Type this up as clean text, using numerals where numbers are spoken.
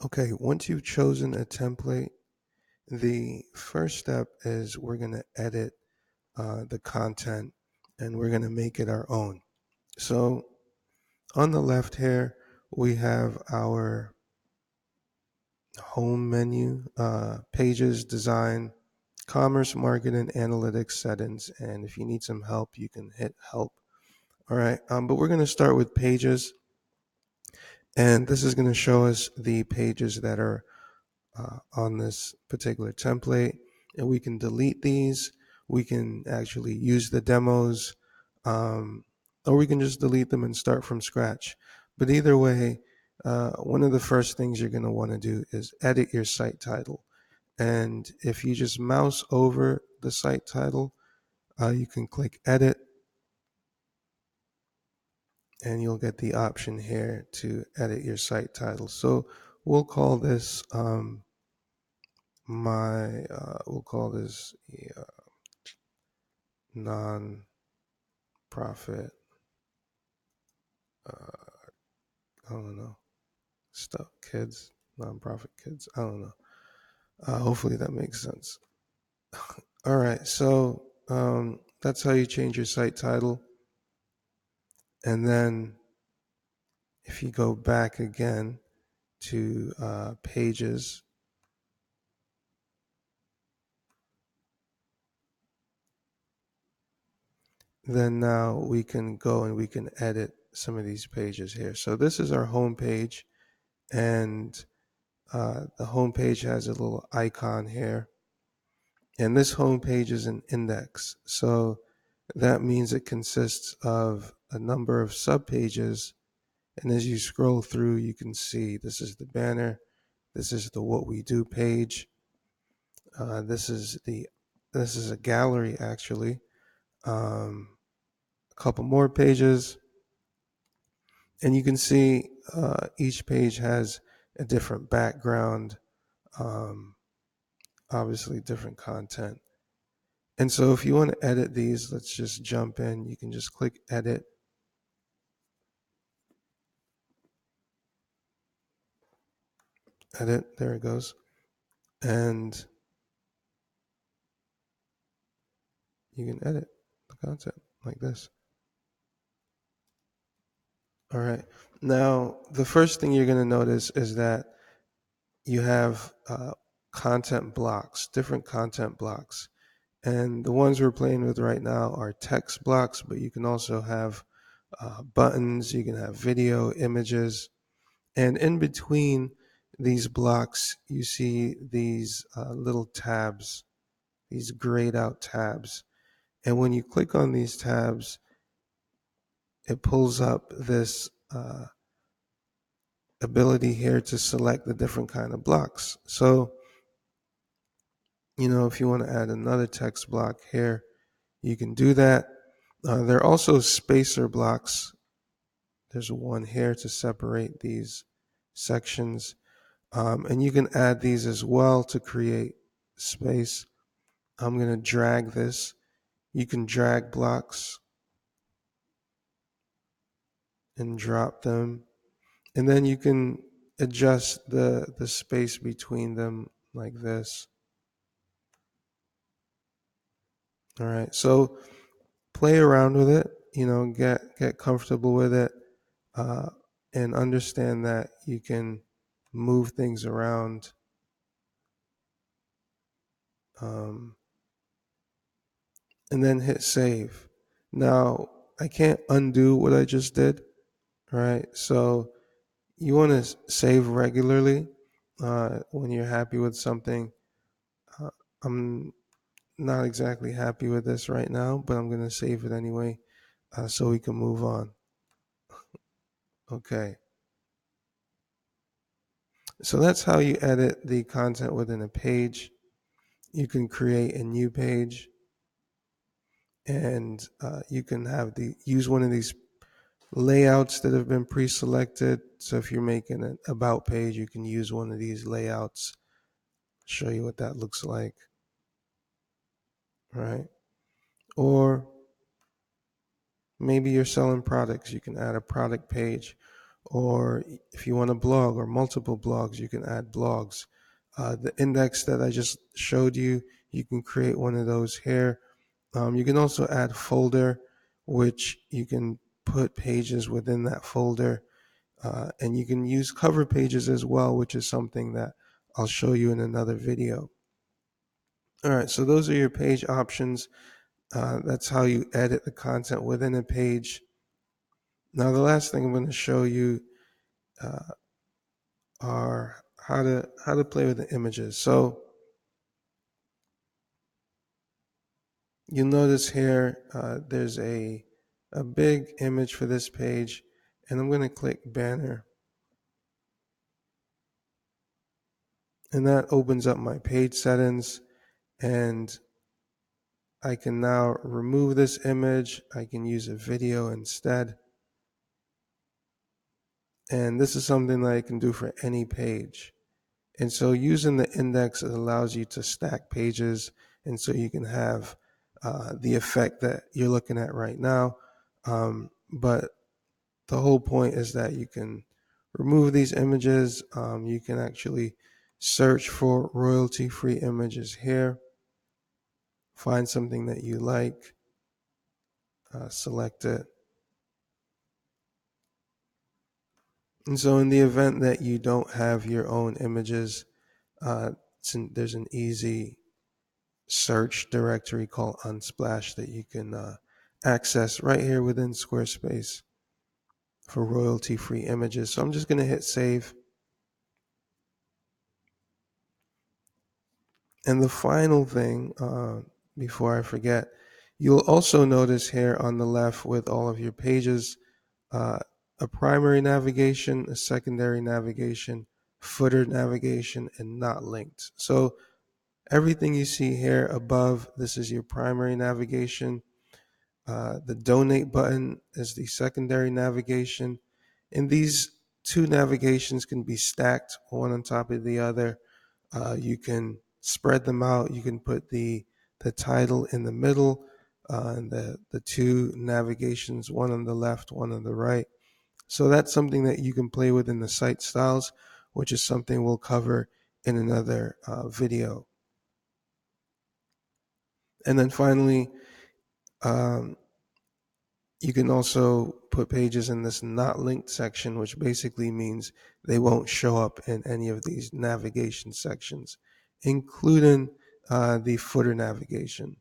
Okay, once you've chosen a template, the first step is we're going to edit the content and we're going to make it our own. So on the left here, we have our home menu, pages, design, commerce, marketing, analytics, settings. And if you need some help, you can hit help. All right, but we're going to start with pages. And this is going to show us the pages that are on this particular template, and we can delete these. We can actually use the demos, um, or we can just delete them and start from scratch. But either way, one of the first things you're going to want to do is edit your site title. And if you just mouse over the site title, you can click edit, and you'll get the option here to edit your site title. So we'll call this we'll call this non-profit, uh, I don't know, stuff, kids, non-profit kids. I don't know. Hopefully that makes sense. All right, so that's how you change your site title. And then if you go back again to pages, then now we can go and we can edit some of these pages here. So this is our home page, and the home page has a little icon here. And this home page is an index. So that means it consists of a number of subpages. And as you scroll through, you can see this is the banner. This is the what we do page. This is a gallery actually. A couple more pages, and you can see each page has a different background, um, obviously different content. And so if you want to edit these, let's just jump in. You can just click edit. Edit, there it goes. And you can edit the content like this. All right. Now, the first thing you're going to notice is that you have content blocks, different content blocks. And the ones we're playing with right now are text blocks, but you can also have buttons, you can have video, images. And in between these blocks, you see these little tabs, these grayed out tabs. And when you click on these tabs, it pulls up this ability here to select the different kind of blocks. So, if you want to add another text block here, you can do that. There are also spacer blocks. There's one here to separate these sections. And you can add these as well to create space. I'm going to drag this. You can drag blocks and drop them. And then you can adjust the space between them like this. All right. So play around with it, get comfortable with it, uh, and understand that you can move things around. Um, and then hit save. Now, I can't undo what I just did, right? So you want to save regularly when you're happy with something. Uh, I'm not exactly happy with this right now, but I'm going to save it anyway so we can move on. Okay. So that's how you edit the content within a page. You can create a new page, and you can use one of these layouts that have been pre-selected. So if you're making an about page, you can use one of these layouts. Show you what that looks like, right? Or maybe you're selling products. You can add a product page, or if you want a blog or multiple blogs, you can add blogs. The index that I just showed you, you can create one of those here. You can also add folder, which you can put pages within that folder. And you can use cover pages as well, which is something that I'll show you in another video. All right, so those are your page options. That's how you edit the content within a page. Now, the last thing I'm going to show you uh, are how to play with the images. So you'll notice here there's a big image for this page, and I'm going to click banner, and that opens up my page settings, and I can now remove this image. I can use a video instead. And this is something that I can do for any page. And so using the index, it allows you to stack pages. And so you can have the effect that you're looking at right now. But the whole point is that you can remove these images. You can actually search for royalty-free images here. Find something that you like. Select it. And so in the event that you don't have your own images, there's an easy search directory called Unsplash that you can access right here within Squarespace for royalty-free images. So I'm just going to hit save. And the final thing, before I forget, you'll also notice here on the left with all of your pages, uh, a primary navigation, a secondary navigation, footer navigation, and not linked. So everything you see here above, this is your primary navigation. The donate button is the secondary navigation. And these two navigations can be stacked one on top of the other. You can spread them out. You can put the title in the middle, and the two navigations, one on the left, one on the right. So that's something that you can play with in the site styles, which is something we'll cover in another video. And then finally, um, you can also put pages in this not linked section, which basically means they won't show up in any of these navigation sections, including the footer navigation.